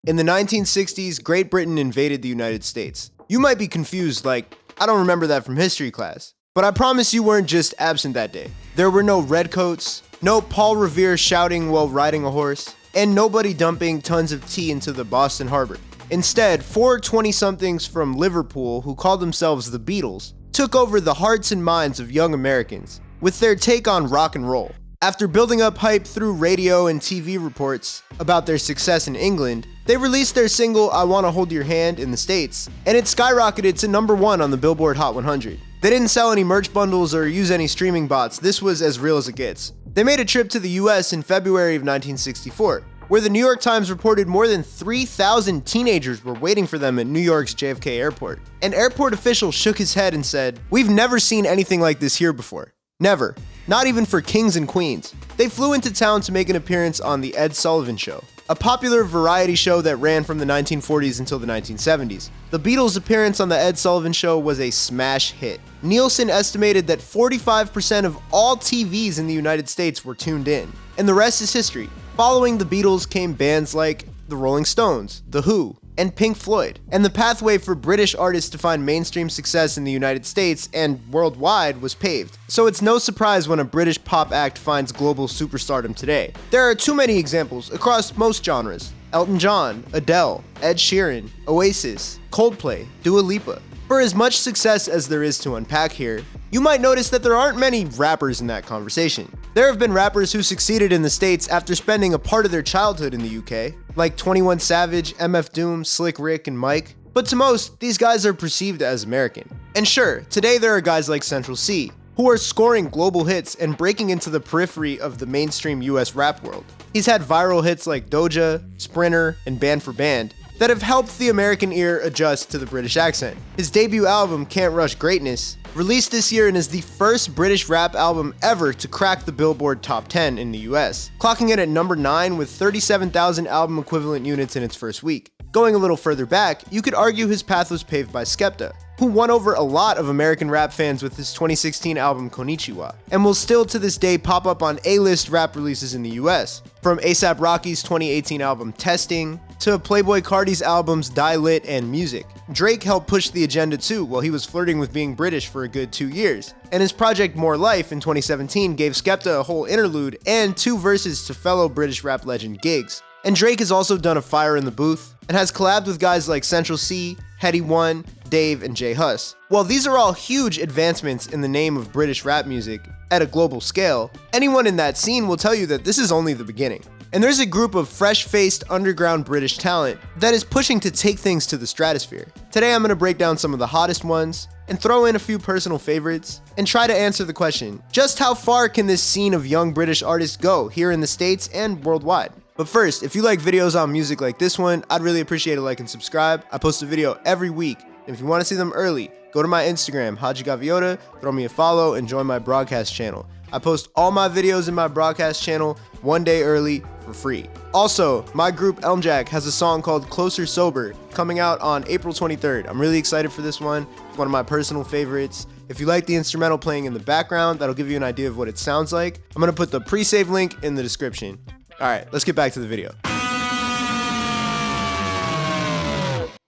In the 1960s, Great Britain invaded the United States. You might be confused, like, I don't remember that from history class. But I promise you weren't just absent that day. There were no redcoats, no Paul Revere shouting while riding a horse, and nobody dumping tons of tea into the Boston Harbor. Instead, four 20-somethings from Liverpool who called themselves the Beatles took over the hearts and minds of young Americans with their take on rock and roll. After building up hype through radio and TV reports about their success in England, they released their single I Wanna Hold Your Hand in the States, and it skyrocketed to #1 on the Billboard Hot 100. They didn't sell any merch bundles or use any streaming bots. This was as real as it gets. They made a trip to the US in February of 1964, where the New York Times reported more than 3,000 teenagers were waiting for them at New York's JFK airport. An airport official shook his head and said, "We've never seen anything like this here before. Never. Not even for kings and queens." They flew into town to make an appearance on The Ed Sullivan Show, a popular variety show that ran from the 1940s until the 1970s. The Beatles' appearance on The Ed Sullivan Show was a smash hit. Nielsen estimated that 45% of all TVs in the United States were tuned in. And the rest is history. Following the Beatles came bands like the Rolling Stones, The Who, and Pink Floyd. And the pathway for British artists to find mainstream success in the United States and worldwide was paved. So it's no surprise when a British pop act finds global superstardom today. There are too many examples across most genres. Elton John, Adele, Ed Sheeran, Oasis, Coldplay, Dua Lipa. For as much success as there is to unpack here, you might notice that there aren't many rappers in that conversation. There have been rappers who succeeded in the States after spending a part of their childhood in the UK, like 21 Savage, MF Doom, Slick Rick, and Mike. But to most, these guys are perceived as American. And sure, today there are guys like Central C, who are scoring global hits and breaking into the periphery of the mainstream US rap world. He's had viral hits like Doja, Sprinter, and Band for Band that have helped the American ear adjust to the British accent. His debut album, Can't Rush Greatness, released this year and is the first British rap album ever to crack the Billboard Top 10 in the US, clocking it at #9 with 37,000 album equivalent units in its first week. Going a little further back, you could argue his path was paved by Skepta, who won over a lot of American rap fans with his 2016 album Konnichiwa, and will still to this day pop up on A-list rap releases in the US, from A$AP Rocky's 2018 album Testing, to Playboi Carti's albums Die Lit and Music. Drake helped push the agenda too while he was flirting with being British for a good 2 years, and his project More Life in 2017 gave Skepta a whole interlude and 2 verses to fellow British rap legend Giggs. And Drake has also done a Fire in the Booth, and has collabed with guys like Central C, HADJI 1, Dave, and J Hus. While these are all huge advancements in the name of British rap music at a global scale, anyone in that scene will tell you that this is only the beginning. And there's a group of fresh-faced underground British talent that is pushing to take things to the stratosphere. Today I'm going to break down some of the hottest ones, and throw in a few personal favorites, and try to answer the question, just how far can this scene of young British artists go here in the States and worldwide? But first, if you like videos on music like this one, I'd really appreciate a like and subscribe. I post a video every week, and if you want to see them early, go to my Instagram, HADJI Gaviota, throw me a follow, and join my broadcast channel. I post all my videos in my broadcast channel 1 day early for free. Also, my group Elmjack has a song called Closer Sober coming out on April 23rd. I'm really excited for this one. It's one of my personal favorites. If you like the instrumental playing in the background, that'll give you an idea of what it sounds like. I'm gonna put the pre-save link in the description. All right, let's get back to the video.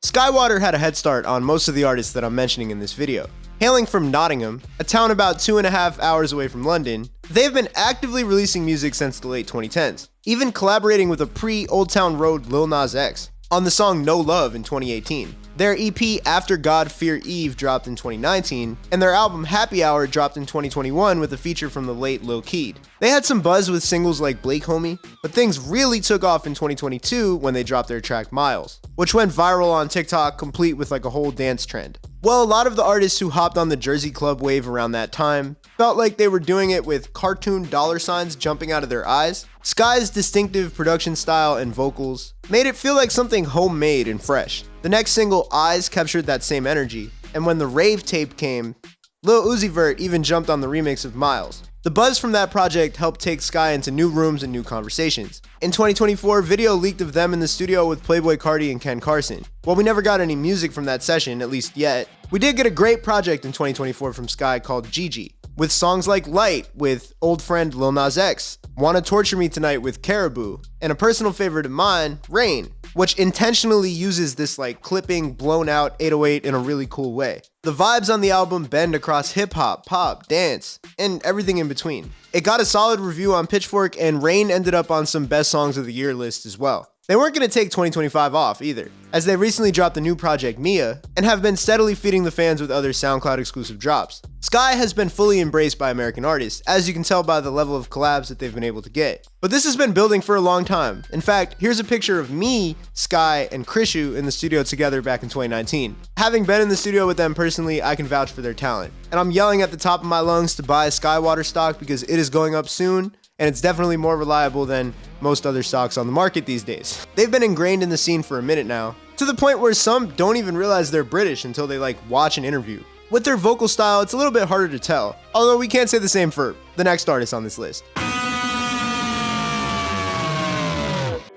Skywater had a head start on most of the artists that I'm mentioning in this video. Hailing from Nottingham, a town about 2.5 hours away from London, they've been actively releasing music since the late 2010s, even collaborating with a pre-Old Town Road Lil Nas X on the song No Love in 2018. Their EP After God Fear Eve dropped in 2019, and their album Happy Hour dropped in 2021 with a feature from the late Lil Keed. They had some buzz with singles like Blake Homie, but things really took off in 2022 when they dropped their track Miles, which went viral on TikTok, complete with like a whole dance trend. Well, a lot of the artists who hopped on the Jersey Club wave around that time felt like they were doing it with cartoon dollar signs jumping out of their eyes. Sky's distinctive production style and vocals made it feel like something homemade and fresh. The next single, Eyes, captured that same energy, and when the rave tape came, Lil Uzi Vert even jumped on the remix of Miles. The buzz from that project helped take Sky into new rooms and new conversations. In 2024, video leaked of them in the studio with Playboi Carti and Ken Carson. While we never got any music from that session, at least yet, we did get a great project in 2024 from Sky called HADJI, with songs like Light with old friend Lil Nas X, Wanna Torture Me Tonight with Caribou, and a personal favorite of mine, Rain, which intentionally uses this like clipping, blown out 808 in a really cool way. The vibes on the album bend across hip hop, pop, dance, and everything in between. It got a solid review on Pitchfork, and Rain ended up on some best songs of the year list as well. They weren't going to take 2025 off either, as they recently dropped the new project Mia, and have been steadily feeding the fans with other SoundCloud exclusive drops. Sky has been fully embraced by American artists, as you can tell by the level of collabs that they've been able to get. But this has been building for a long time. In fact, here's a picture of me, Sky, and Krishu in the studio together back in 2019. Having been in the studio with them personally, I can vouch for their talent. And I'm yelling at the top of my lungs to buy Sky water stock because it is going up soon, and it's definitely more reliable than most other stocks on the market these days. They've been ingrained in the scene for a minute now, to the point where some don't even realize they're British until they watch an interview. With their vocal style, it's a little bit harder to tell, although we can't say the same for the next artist on this list.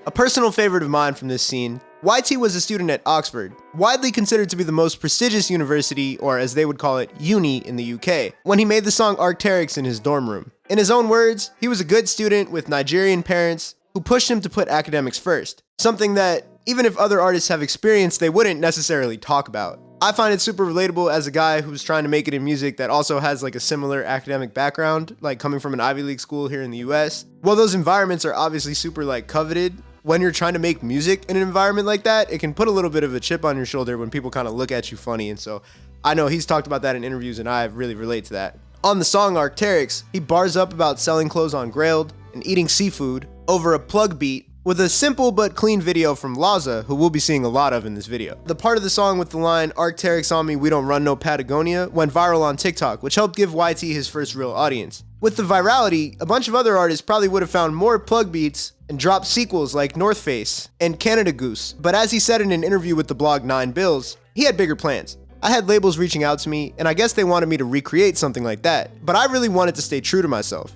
A personal favorite of mine from this scene, YT was a student at Oxford, widely considered to be the most prestigious university, or as they would call it, uni in the UK, when he made the song Arc'teryx in his dorm room. In his own words, he was a good student with Nigerian parents who pushed him to put academics first, something that, even if other artists have experienced, they wouldn't necessarily talk about. I find it super relatable as a guy who's trying to make it in music that also has a similar academic background, coming from an Ivy League school here in the US. While those environments are obviously super coveted, when you're trying to make music in an environment like that, it can put a little bit of a chip on your shoulder when people kind of look at you funny. And so I know he's talked about that in interviews, and I really relate to that. On the song Arc'teryx, he bars up about selling clothes on Grailed and eating seafood over a plug beat with a simple but clean video from Laza, who we'll be seeing a lot of in this video. The part of the song with the line, Arc'teryx on me, we don't run no Patagonia, went viral on TikTok, which helped give YT his first real audience. With the virality, a bunch of other artists probably would have found more plug beats and dropped sequels like North Face and Canada Goose, but as he said in an interview with the blog 9 Bills, he had bigger plans. I had labels reaching out to me, and I guess they wanted me to recreate something like that, but I really wanted to stay true to myself.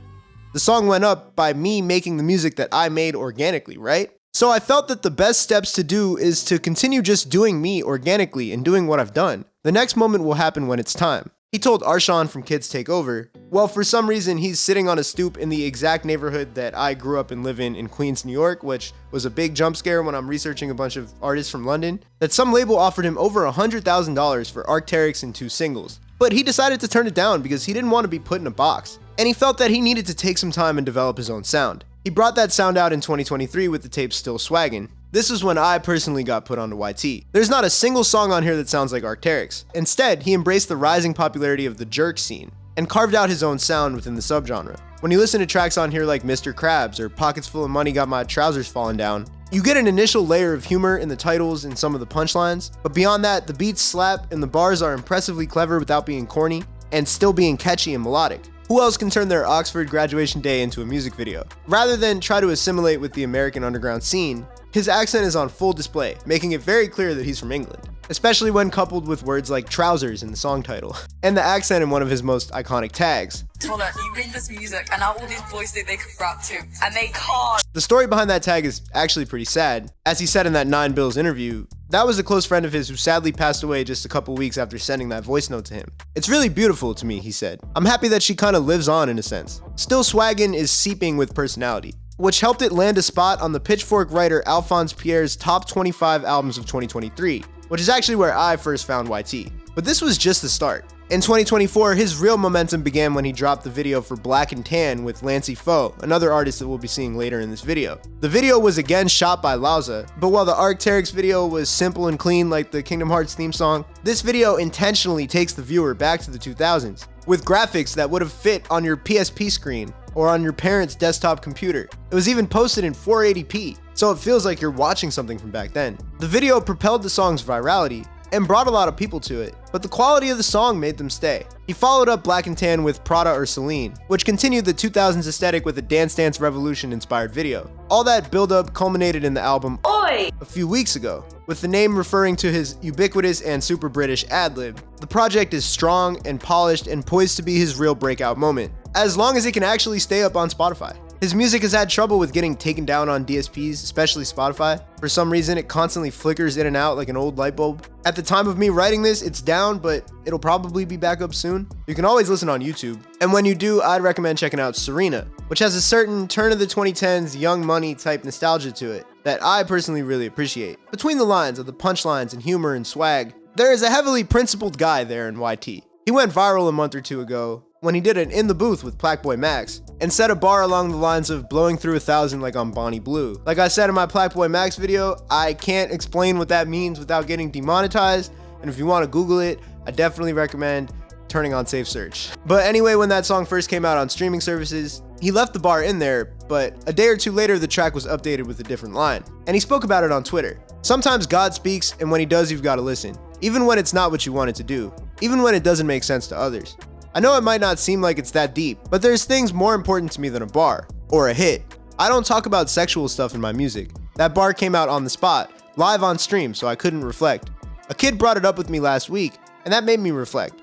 The song went up by me making the music that I made organically, right? So I felt that the best steps to do is to continue just doing me organically and doing what I've done. The next moment will happen when it's time. He told Arshawn from Kids Take Over, well, for some reason, he's sitting on a stoop in the exact neighborhood that I grew up and live in Queens, New York, which was a big jump scare when I'm researching a bunch of artists from London, that some label offered him over $100,000 for Arc'teryx and 2 singles. But he decided to turn it down because he didn't want to be put in a box, and he felt that he needed to take some time and develop his own sound. He brought that sound out in 2023 with the tape Still Swaggin'. This is when I personally got put onto YT. There's not a single song on here that sounds like Arc'teryx. Instead, he embraced the rising popularity of the jerk scene and carved out his own sound within the subgenre. When you listen to tracks on here like Mr. Krabs or Pockets Full of Money Got My Trousers Falling Down, you get an initial layer of humor in the titles and some of the punchlines, but beyond that, the beats slap and the bars are impressively clever without being corny and still being catchy and melodic. Who else can turn their Oxford graduation day into a music video? Rather than try to assimilate with the American underground scene, his accent is on full display, making it very clear that he's from England, especially when coupled with words like trousers in the song title, and the accent in one of his most iconic tags. Told her, you read this music, and now all these boys think they can rap too, and they can't. The story behind that tag is actually pretty sad. As he said in that 9 Bills interview, that was a close friend of his who sadly passed away just a couple weeks after sending that voice note to him. It's really beautiful to me, he said. I'm happy that she kind of lives on in a sense. Still Swaggin' is seeping with personality, which helped it land a spot on the Pitchfork writer Alphonse Pierre's top 25 albums of 2023, which is actually where I first found YT. But this was just the start. In 2024, his real momentum began when he dropped the video for Black and Tan with Lancey Foe, another artist that we'll be seeing later in this video. The video was again shot by Laza, but while the Arc'teryx video was simple and clean like the Kingdom Hearts theme song, this video intentionally takes the viewer back to the 2000s, with graphics that would have fit on your PSP screen or on your parents' desktop computer. It was even posted in 480p, so it feels like you're watching something from back then. The video propelled the song's virality and brought a lot of people to it, but the quality of the song made them stay. He followed up Black and Tan with Prada or Celine, which continued the 2000s aesthetic with a Dance Dance Revolution inspired video. All that build-up culminated in the album Oi! A few weeks ago, with the name referring to his ubiquitous and super British ad-lib. The project is strong and polished and poised to be his real breakout moment, as long as it can actually stay up on Spotify. His music has had trouble with getting taken down on DSPs, especially Spotify. For some reason, it constantly flickers in and out like an old light bulb. At the time of me writing this, it's down, but it'll probably be back up soon. You can always listen on YouTube. And when you do, I'd recommend checking out Serena, which has a certain turn of the 2010s Young Money type nostalgia to it that I personally really appreciate. Between the lines of the punchlines and humor and swag, there is a heavily principled guy there in YT. He went viral a month or two ago when he did an In the Booth with Plackboy Max and set a bar along the lines of blowing through 1,000 like on Bonnie Blue. Like I said in my Plackboy Max video, I can't explain what that means without getting demonetized, and if you want to Google it, I definitely recommend turning on safe search. But anyway, when that song first came out on streaming services, he left the bar in there, but a day or two later the track was updated with a different line. And he spoke about it on Twitter. Sometimes God speaks, and when he does, you've got to listen. Even when it's not what you want it to do. Even when it doesn't make sense to others. I know it might not seem like it's that deep, but there's things more important to me than a bar or a hit. I don't talk about sexual stuff in my music. That bar came out on the spot, live on stream, so I couldn't reflect. A kid brought it up with me last week, and that made me reflect.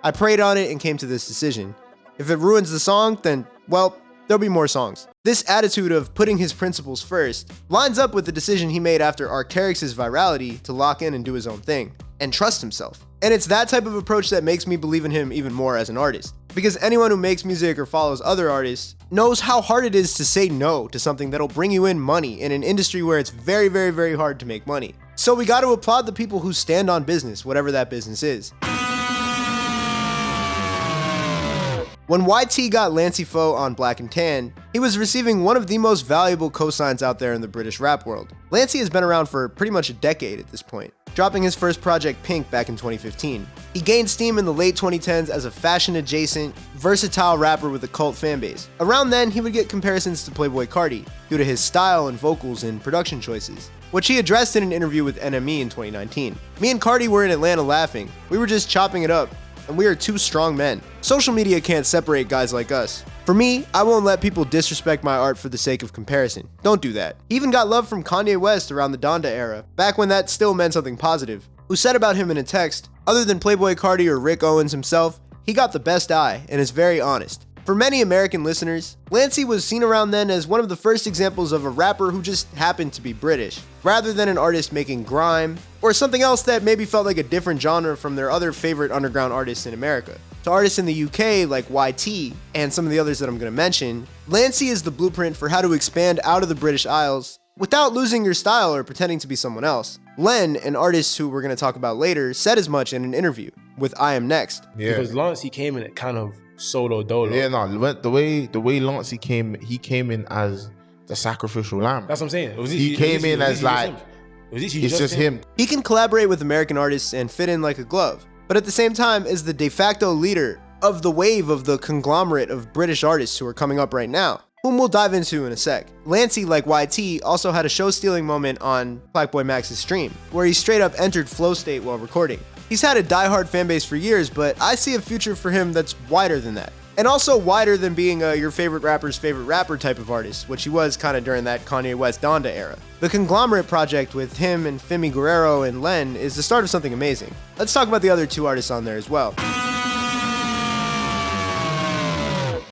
I prayed on it and came to this decision. If it ruins the song, then, well, there'll be more songs. This attitude of putting his principles first lines up with the decision he made after Arc'teryx's virality to lock in and do his own thing, and trust himself. And it's that type of approach that makes me believe in him even more as an artist. Because anyone who makes music or follows other artists knows how hard it is to say no to something that'll bring you in money in an industry where it's very, very, very hard to make money. So we gotta applaud the people who stand on business, whatever that business is. When YT got Lancey Foe on Black and Tan, he was receiving one of the most valuable cosigns out there in the British rap world. Lancey has been around for pretty much a decade at this point, dropping his first project Pink back in 2015. He gained steam in the late 2010s as a fashion-adjacent, versatile rapper with a cult fanbase. Around then, he would get comparisons to Playboi Carti due to his style and vocals and production choices, which he addressed in an interview with NME in 2019. Me and Carti were in Atlanta laughing. We were just chopping it up, and we are two strong men. Social media can't separate guys like us. For me, I won't let people disrespect my art for the sake of comparison. Don't do that. He even got love from Kanye West around the Donda era, back when that still meant something positive, who said about him in a text, other than Playboi Carti or Rick Owens himself, he got the best eye and is very honest. For many American listeners, Lancey was seen around then as one of the first examples of a rapper who just happened to be British, rather than an artist making grime, or something else that maybe felt like a different genre from their other favorite underground artists in America. To artists in the UK like YT, and some of the others that I'm going to mention, Lancey is the blueprint for how to expand out of the British Isles without losing your style or pretending to be someone else. Len, an artist who we're going to talk about later, said as much in an interview with I Am Next. Yeah. Because Lancey came in at kind of solo dolo. Yeah, no, the way Lancey came, he came in as the sacrificial lamb. That's what I'm saying. He came in as like, it's just him. He can collaborate with American artists and fit in like a glove, but at the same time is the de facto leader of the wave of the conglomerate of British artists who are coming up right now, whom we'll dive into in a sec. Lancey, like YT, also had a show-stealing moment on Plackboy Max's stream, where he straight up entered flow state while recording. He's had a die-hard fanbase for years, but I see a future for him that's wider than that. And also wider than being your favorite rapper's favorite rapper type of artist, which he was kind of during that Kanye West Donda era. The Conglomerate project with him and Femi Guerrero and Len is the start of something amazing. Let's talk about the other two artists on there as well.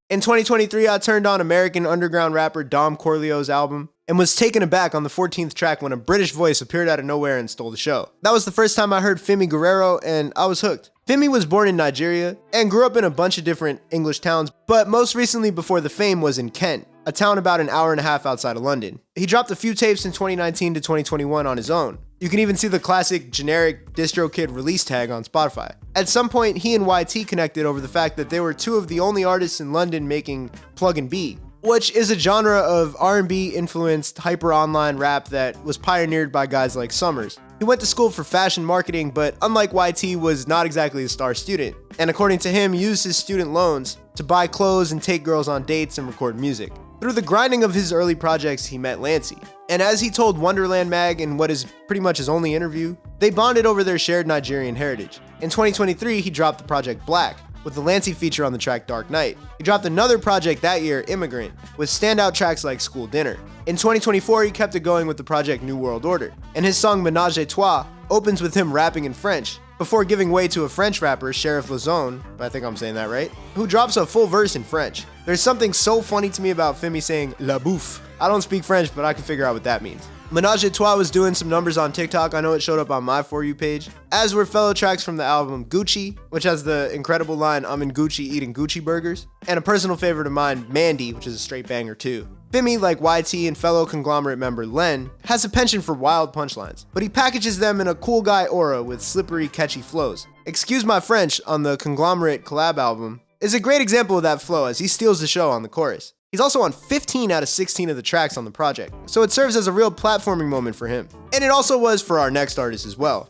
In 2023, I turned on American underground rapper Dom Corleo's album and was taken aback on the 14th track when a British voice appeared out of nowhere and stole the show. That was the first time I heard Femi Guerrero, and I was hooked. Femi was born in Nigeria and grew up in a bunch of different English towns, but most recently before the fame was in Kent, a town about an hour and a half outside of London. He dropped a few tapes in 2019 to 2021 on his own. You can even see the classic generic DistroKid release tag on Spotify. At some point, he and YT connected over the fact that they were two of the only artists in London making plug and B, which is a genre of R&B influenced hyper online rap that was pioneered by guys like Summers. He went to school for fashion marketing, but unlike YT, was not exactly a star student, and according to him, used his student loans to buy clothes and take girls on dates and record music. Through the grinding of his early projects, he met Lancey. And as he told Wonderland Mag in what is pretty much his only interview, they bonded over their shared Nigerian heritage. In 2023, he dropped the project Black, with the Lancey feature on the track Dark Night. He dropped another project that year, Immigrant, with standout tracks like School Dinner. In 2024, he kept it going with the project New World Order, and his song Ménage à Trois opens with him rapping in French, before giving way to a French rapper, Sheriff Lazone, I think I'm saying that right, who drops a full verse in French. There's something so funny to me about Femi saying La Bouffe. I don't speak French, but I can figure out what that means. Menage a Trois was doing some numbers on TikTok. I know it showed up on my For You page, as were fellow tracks from the album Gucci, which has the incredible line, "I'm in Gucci eating Gucci burgers," and a personal favorite of mine, Mandy, which is a straight banger too. Fimi, like YT and fellow conglomerate member Len, has a penchant for wild punchlines, but he packages them in a cool guy aura with slippery, catchy flows. Excuse My French on the conglomerate collab album is a great example of that flow as he steals the show on the chorus. He's also on 15 out of 16 of the tracks on the project, so it serves as a real platforming moment for him. And it also was for our next artist as well.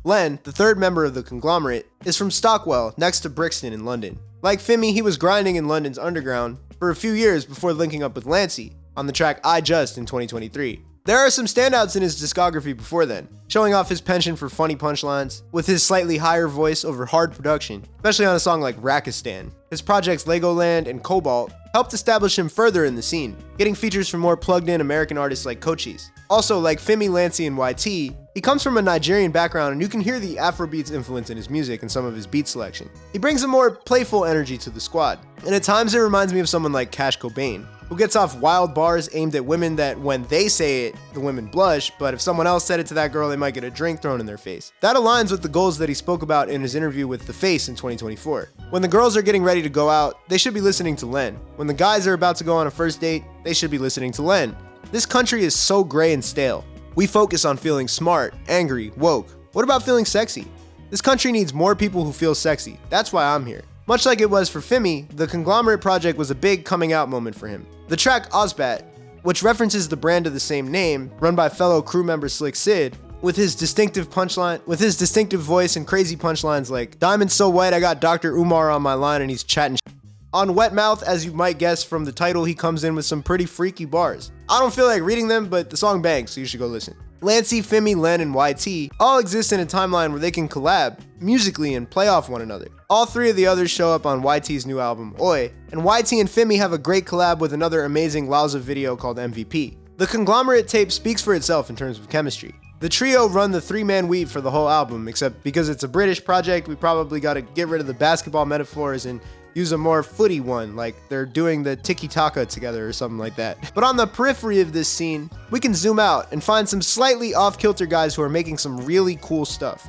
Len, the third member of the conglomerate, is from Stockwell, next to Brixton in London. Like Fimi, he was grinding in London's underground for a few years before linking up with Lancey on the track I Just in 2023. There are some standouts in his discography before then, showing off his penchant for funny punchlines, with his slightly higher voice over hard production, especially on a song like Rakistan. His projects Legoland and Cobalt helped establish him further in the scene, getting features from more plugged-in American artists like Cochise. Also, like Fimi, Lancey, and YT, he comes from a Nigerian background and you can hear the Afrobeats influence in his music and some of his beat selection. He brings a more playful energy to the squad, and at times it reminds me of someone like Cash Cobain, who gets off wild bars aimed at women that when they say it, the women blush, but if someone else said it to that girl, they might get a drink thrown in their face. That aligns with the goals that he spoke about in his interview with The Face in 2024. When the girls are getting ready to go out, they should be listening to Len. When the guys are about to go on a first date, they should be listening to Len. This country is so gray and stale. We focus on feeling smart, angry, woke. What about feeling sexy? This country needs more people who feel sexy. That's why I'm here. Much like it was for Fimi, the conglomerate project was a big coming out moment for him. The track Ozbat, which references the brand of the same name, run by fellow crew member Slick Sid, with his distinctive voice and crazy punchlines like, "Diamond's so white I got Dr. Umar on my line and he's chatting shit." On Wet Mouth, as you might guess from the title, he comes in with some pretty freaky bars. I don't feel like reading them, but the song bangs, so you should go listen. Lancey, Fimi, Len, and YT all exist in a timeline where they can collab musically and play off one another. All three of the others show up on YT's new album, Oi, and YT and Fimi have a great collab with another amazing Lauza video called MVP. The conglomerate tape speaks for itself in terms of chemistry. The trio run the three-man weave for the whole album, except because it's a British project, we probably gotta get rid of the basketball metaphors and use a more footy one, like they're doing the tiki-taka together or something like that. But on the periphery of this scene, we can zoom out and find some slightly off-kilter guys who are making some really cool stuff.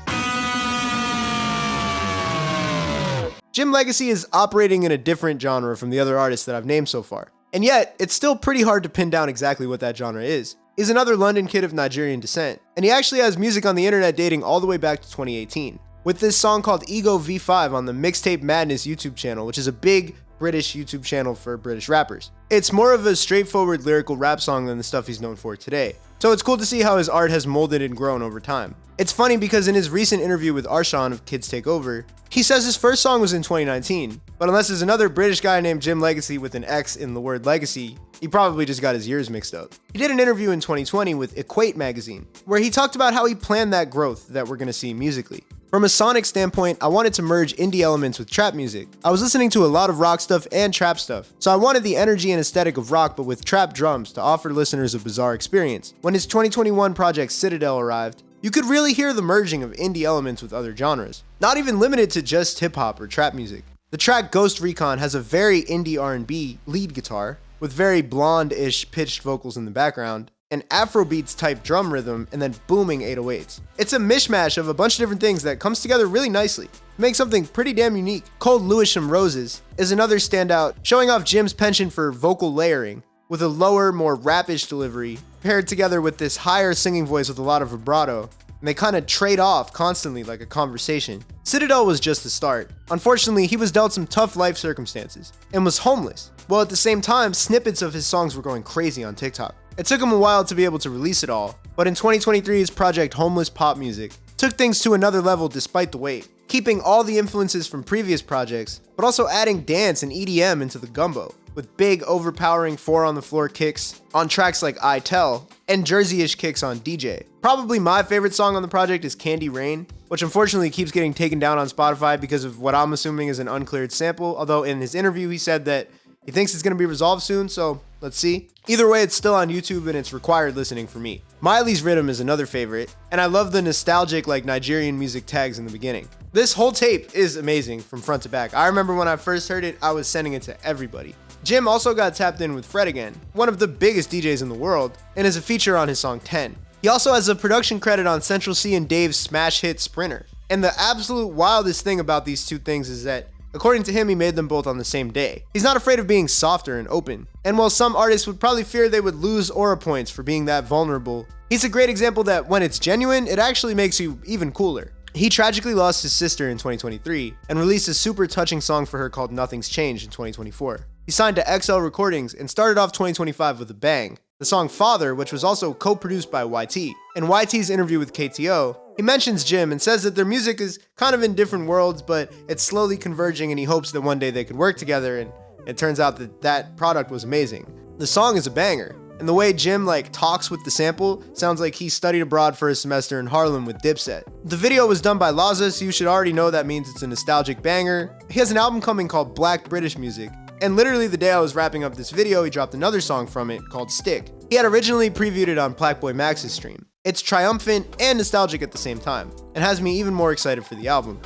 Jim Legacy is operating in a different genre from the other artists that I've named so far. And yet, it's still pretty hard to pin down exactly what that genre is. He's another London kid of Nigerian descent, and he actually has music on the internet dating all the way back to 2018. With this song called Ego V5 on the Mixtape Madness YouTube channel, which is a big British YouTube channel for British rappers. It's more of a straightforward lyrical rap song than the stuff he's known for today. So it's cool to see how his art has molded and grown over time. It's funny because in his recent interview with Arshawn of Kids Take Over, he says his first song was in 2019, but unless there's another British guy named Jim Legacy with an X in the word legacy, he probably just got his years mixed up. He did an interview in 2020 with Equate magazine, where he talked about how he planned that growth that we're gonna see musically. From a sonic standpoint, I wanted to merge indie elements with trap music. I was listening to a lot of rock stuff and trap stuff, so I wanted the energy and aesthetic of rock but with trap drums to offer listeners a bizarre experience. When his 2021 project Citadel arrived, you could really hear the merging of indie elements with other genres, not even limited to just hip-hop or trap music. The track Ghost Recon has a very indie R&B lead guitar, with very blonde-ish pitched vocals in the background, an Afrobeats type drum rhythm, and then booming 808s. It's a mishmash of a bunch of different things that comes together really nicely to make something pretty damn unique. Cold Lewisham Roses is another standout, showing off Jim's penchant for vocal layering, with a lower, more rapish delivery, paired together with this higher singing voice with a lot of vibrato, and they kind of trade off constantly like a conversation. Citadel was just the start. Unfortunately, he was dealt some tough life circumstances, and was homeless, while at the same time, snippets of his songs were going crazy on TikTok. It took him a while to be able to release it all, but in 2023, his project Homeless Pop Music took things to another level despite the wait, keeping all the influences from previous projects, but also adding dance and EDM into the gumbo, with big, overpowering 4-on-the-floor kicks on tracks like I Tell, and Jersey-ish kicks on DJ. Probably my favorite song on the project is Candy Rain, which unfortunately keeps getting taken down on Spotify because of what I'm assuming is an uncleared sample, although in his interview he said that he thinks it's going to be resolved soon, so let's see. Either way, it's still on YouTube and it's required listening for me. Miley's Rhythm is another favorite, and I love the nostalgic like Nigerian music tags in the beginning. This whole tape is amazing from front to back. I remember when I first heard it, I was sending it to everybody. Jim also got tapped in with Fred again, one of the biggest DJs in the world, and is a feature on his song 10. He also has a production credit on Central C and Dave's smash hit Sprinter. And the absolute wildest thing about these two things is that, according to him, he made them both on the same day. He's not afraid of being softer and open. And while some artists would probably fear they would lose aura points for being that vulnerable, he's a great example that when it's genuine, it actually makes you even cooler. He tragically lost his sister in 2023 and released a super touching song for her called Nothing's Changed in 2024. He signed to XL Recordings and started off 2025 with a bang. The song Father, which was also co-produced by YT. In YT's interview with KTO, he mentions Jim and says that their music is kind of in different worlds, but it's slowly converging and he hopes that one day they could work together, and it turns out that that product was amazing. The song is a banger, and the way Jim talks with the sample sounds like he studied abroad for a semester in Harlem with Dipset. The video was done by Laza, so you should already know that means it's a nostalgic banger. He has an album coming called Black British Music, and literally the day I was wrapping up this video, he dropped another song from it called Stick. He had originally previewed it on Plackboy Max's stream. It's triumphant and nostalgic at the same time, and has me even more excited for the album.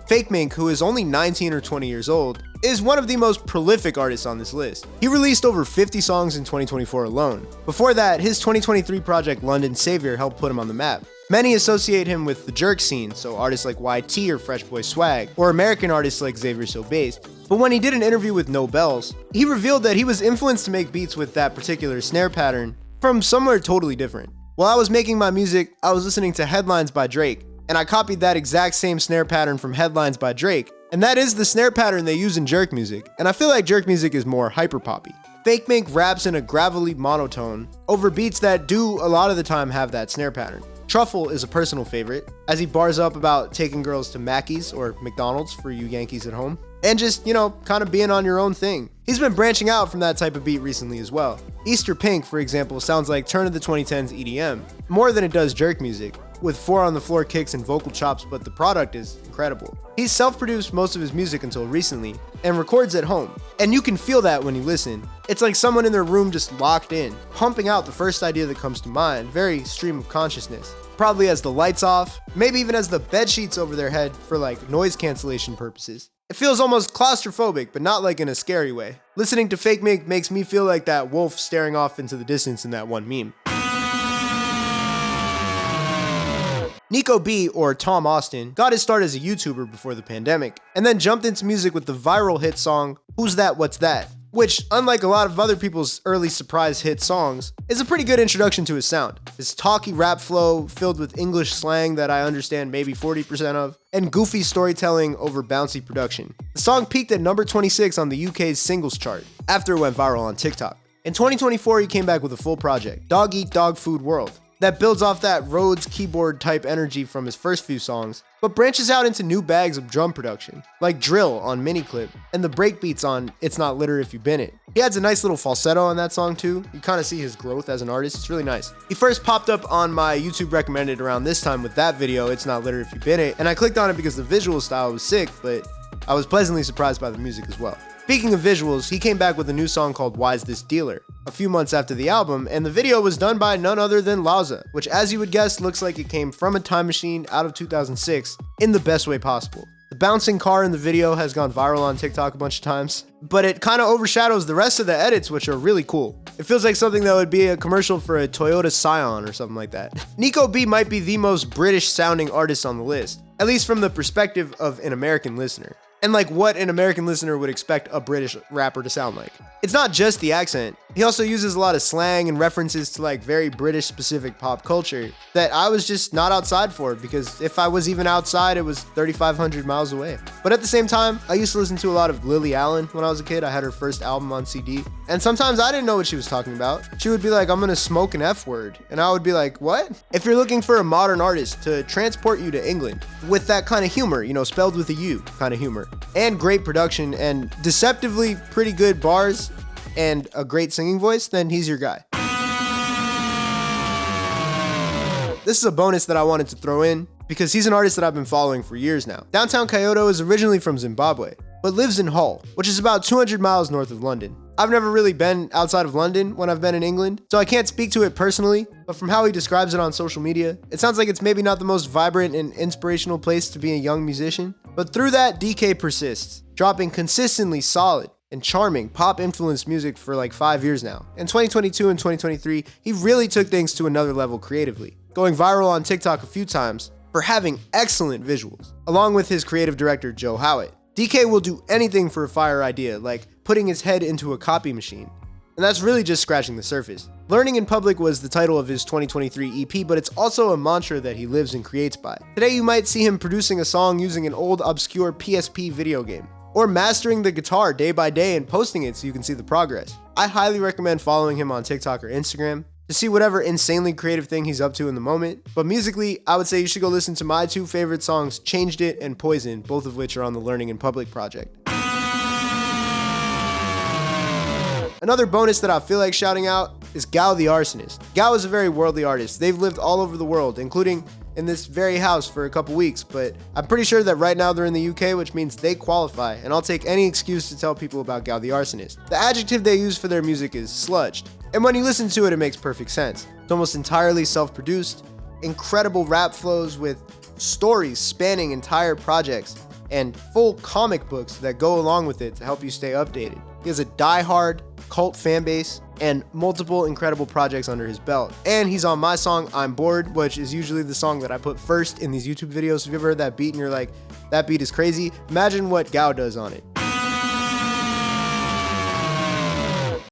Fake Mink, who is only 19 or 20 years old, is one of the most prolific artists on this list. He released over 50 songs in 2024 alone. Before that, his 2023 project London Savior helped put him on the map. Many associate him with the jerk scene, so artists like YT or Fresh Boy Swag, or American artists like Xavier So Bass. But when he did an interview with No Bells, he revealed that he was influenced to make beats with that particular snare pattern from somewhere totally different. While I was making my music, I was listening to Headlines by Drake, and I copied that exact same snare pattern from Headlines by Drake, and that is the snare pattern they use in jerk music, and I feel like jerk music is more hyper-poppy. Fake Mink raps in a gravelly monotone over beats that do a lot of the time have that snare pattern. Truffle is a personal favorite, as he bars up about taking girls to Mackey's or McDonald's for you Yankees at home, and just, kind of being on your own thing. He's been branching out from that type of beat recently as well. Easter Pink, for example, sounds like turn of the 2010s EDM, more than it does jerk music, with 4 on the floor kicks and vocal chops, but the product is incredible. He's self-produced most of his music until recently, and records at home, and you can feel that when you listen. It's like someone in their room just locked in, pumping out the first idea that comes to mind, very stream of consciousness. Probably has the lights off, maybe even has the bed sheets over their head for noise cancellation purposes. It feels almost claustrophobic, but not in a scary way. Listening to Fake Mink makes me feel like that wolf staring off into the distance in that one meme. Nico B, or Tom Austin, got his start as a YouTuber before the pandemic, and then jumped into music with the viral hit song, Who's That What's That? Which, unlike a lot of other people's early surprise hit songs, is a pretty good introduction to his sound. His talky rap flow filled with English slang that I understand maybe 40% of, and goofy storytelling over bouncy production. The song peaked at number 26 on the UK's singles chart, after it went viral on TikTok. In 2024, he came back with a full project, Dog Eat Dog Food World, that builds off that Rhodes keyboard type energy from his first few songs, but branches out into new bags of drum production, like Drill on Miniclip, and the breakbeats on It's Not Litter If You Bin It. He adds a nice little falsetto on that song too. You kind of see his growth as an artist, it's really nice. He first popped up on my YouTube recommended around this time with that video, It's Not Litter If You Bin It, and I clicked on it because the visual style was sick, but I was pleasantly surprised by the music as well. Speaking of visuals, he came back with a new song called Why's This Dealer a few months after the album, and the video was done by none other than Laza, which as you would guess looks like it came from a time machine out of 2006 in the best way possible. The bouncing car in the video has gone viral on TikTok a bunch of times, but it kind of overshadows the rest of the edits, which are really cool. It feels like something that would be a commercial for a Toyota Scion or something like that. Nico B might be the most British sounding artist on the list, at least from the perspective of an American listener. And what an American listener would expect a British rapper to sound like. It's not just the accent. He also uses a lot of slang and references to very British specific pop culture that I was just not outside for, because if I was even outside, it was 3,500 miles away. But at the same time, I used to listen to a lot of Lily Allen when I was a kid. I had her first album on CD. And sometimes I didn't know what she was talking about. She would be like, I'm gonna smoke an F word. And I would be like, what? If you're looking for a modern artist to transport you to England with that kind of humor, spelled with a U kind of humor, and great production and deceptively pretty good bars and a great singing voice, then he's your guy. This is a bonus that I wanted to throw in because he's an artist that I've been following for years now. Downtown Kyoto is originally from Zimbabwe, but lives in Hull, which is about 200 miles north of London. I've never really been outside of London when I've been in England, so I can't speak to it personally, but from how he describes it on social media, it sounds like it's maybe not the most vibrant and inspirational place to be a young musician. But through that, DK persists, dropping consistently solid and charming pop-influenced music for like 5 years now. In 2022 and 2023, he really took things to another level creatively, going viral on TikTok a few times for having excellent visuals. Along with his creative director, Joe Howitt, DK will do anything for a fire idea, like putting his head into a copy machine. And that's really just scratching the surface. Learning in Public was the title of his 2023 EP, but it's also a mantra that he lives and creates by. Today you might see him producing a song using an old obscure PSP video game, or mastering the guitar day by day and posting it so you can see the progress. I highly recommend following him on TikTok or Instagram to see whatever insanely creative thing he's up to in the moment. But musically, I would say you should go listen to my 2 favorite songs, Changed It and Poison, both of which are on the Learning in Public project. Another bonus that I feel like shouting out is Gao the Arsonist. Gao is a very worldly artist. They've lived all over the world, including in this very house for a couple weeks, but I'm pretty sure that right now they're in the UK, which means they qualify, and I'll take any excuse to tell people about Gao the Arsonist. The adjective they use for their music is sludged, and when you listen to it, it makes perfect sense. It's almost entirely self-produced, incredible rap flows with stories spanning entire projects, and full comic books that go along with it to help you stay updated. He has a die-hard cult fan base and multiple incredible projects under his belt. And he's on my song, I'm Bored, which is usually the song that I put first in these YouTube videos. If you ever heard that beat and you're like, that beat is crazy, imagine what Gao does on it.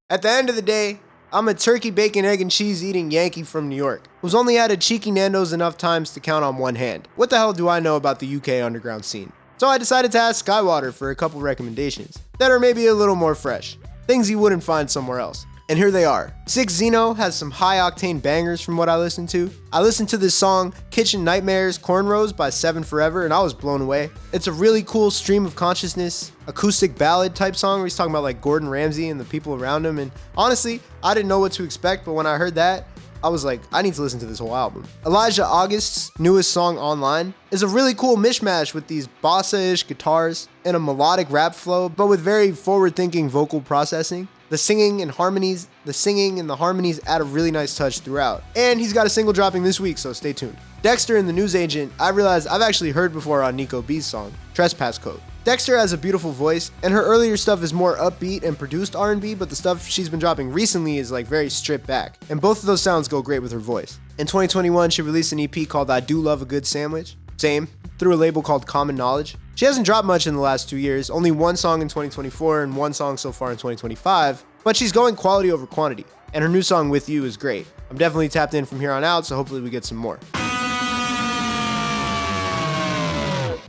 At the end of the day, I'm a turkey, bacon, egg, and cheese eating Yankee from New York, who's only had a cheeky Nando's enough times to count on one hand. What the hell do I know about the UK underground scene? So I decided to ask Skywater for a couple recommendations that are maybe a little more fresh, things you wouldn't find somewhere else. And here they are. 6 Zeno has some high octane bangers from what I listened to. I listened to this song, Kitchen Nightmares Cornrows by 7 Forever, and I was blown away. It's a really cool stream of consciousness, acoustic ballad type song where he's talking about like Gordon Ramsay and the people around him. And honestly, I didn't know what to expect, but when I heard that, I was like, I need to listen to this whole album. Elijah August's newest song, Online, is a really cool mishmash with these bossa-ish guitars and a melodic rap flow, but with very forward-thinking vocal processing. The singing and the harmonies add a really nice touch throughout. And he's got a single dropping this week, so stay tuned. Dexter and the Newsagent, I realized I've actually heard before on Nico B's song, Trespass Code. Dexter has a beautiful voice, and her earlier stuff is more upbeat and produced R&B, but the stuff she's been dropping recently is like very stripped back. And both of those sounds go great with her voice. In 2021, she released an EP called I Do Love a Good Sandwich. Same, through a label called Common Knowledge. She hasn't dropped much in the last 2 years, only 1 song in 2024 and 1 song so far in 2025, but she's going quality over quantity, and her new song With You is great. I'm definitely tapped in from here on out, so hopefully we get some more.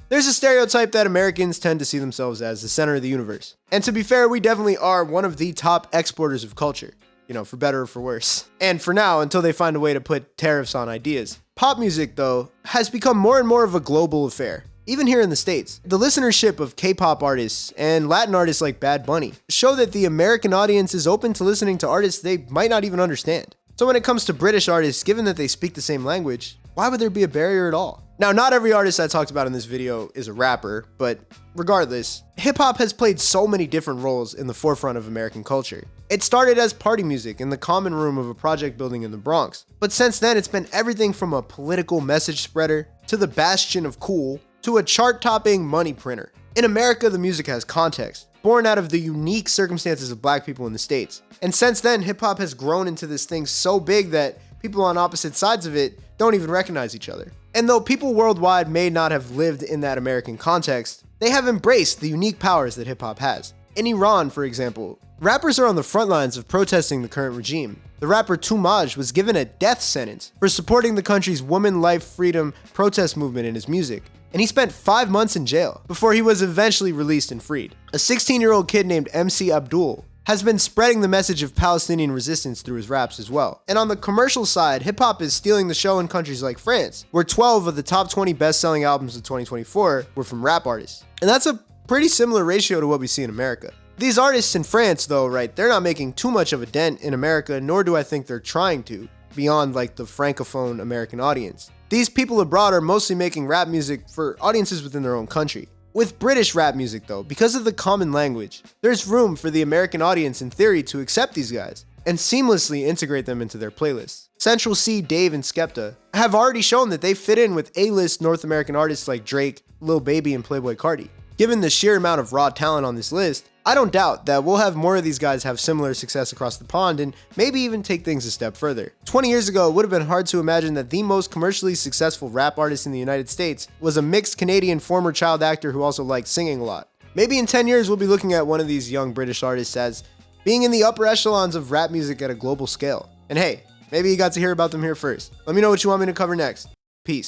There's a stereotype that Americans tend to see themselves as the center of the universe. And to be fair, we definitely are one of the top exporters of culture, for better or for worse. And for now, until they find a way to put tariffs on ideas. Pop music, though, has become more and more of a global affair. Even here in the States, the listenership of K-pop artists and Latin artists like Bad Bunny show that the American audience is open to listening to artists they might not even understand. So when it comes to British artists, given that they speak the same language, why would there be a barrier at all? Now, not every artist I talked about in this video is a rapper, but regardless, hip-hop has played so many different roles in the forefront of American culture. It started as party music in the common room of a project building in the Bronx, but since then it's been everything from a political message spreader, to the bastion of cool, to a chart-topping money printer. In America, the music has context, born out of the unique circumstances of black people in the States. And since then, hip-hop has grown into this thing so big that people on opposite sides of it don't even recognize each other. And though people worldwide may not have lived in that American context, they have embraced the unique powers that hip-hop has. In Iran, for example, rappers are on the front lines of protesting the current regime. The rapper Tumaj was given a death sentence for supporting the country's woman life freedom protest movement in his music, and he spent 5 months in jail before he was eventually released and freed. A 16-year-old kid named MC Abdul has been spreading the message of Palestinian resistance through his raps as well. And on the commercial side, hip-hop is stealing the show in countries like France, where 12 of the top 20 best-selling albums of 2024 were from rap artists. And that's a pretty similar ratio to what we see in America. These artists in France, though, right, they're not making too much of a dent in America, nor do I think they're trying to, beyond like the francophone American audience. These people abroad are mostly making rap music for audiences within their own country. With British rap music though, because of the common language, there's room for the American audience in theory to accept these guys and seamlessly integrate them into their playlists. Central C, Dave, and Skepta have already shown that they fit in with A-list North American artists like Drake, Lil Baby and Playboi Carti. Given the sheer amount of raw talent on this list, I don't doubt that we'll have more of these guys have similar success across the pond and maybe even take things a step further. 20 years ago, it would have been hard to imagine that the most commercially successful rap artist in the United States was a mixed Canadian former child actor who also liked singing a lot. Maybe in 10 years, we'll be looking at one of these young British artists as being in the upper echelons of rap music at a global scale. And hey, maybe you got to hear about them here first. Let me know what you want me to cover next. Peace.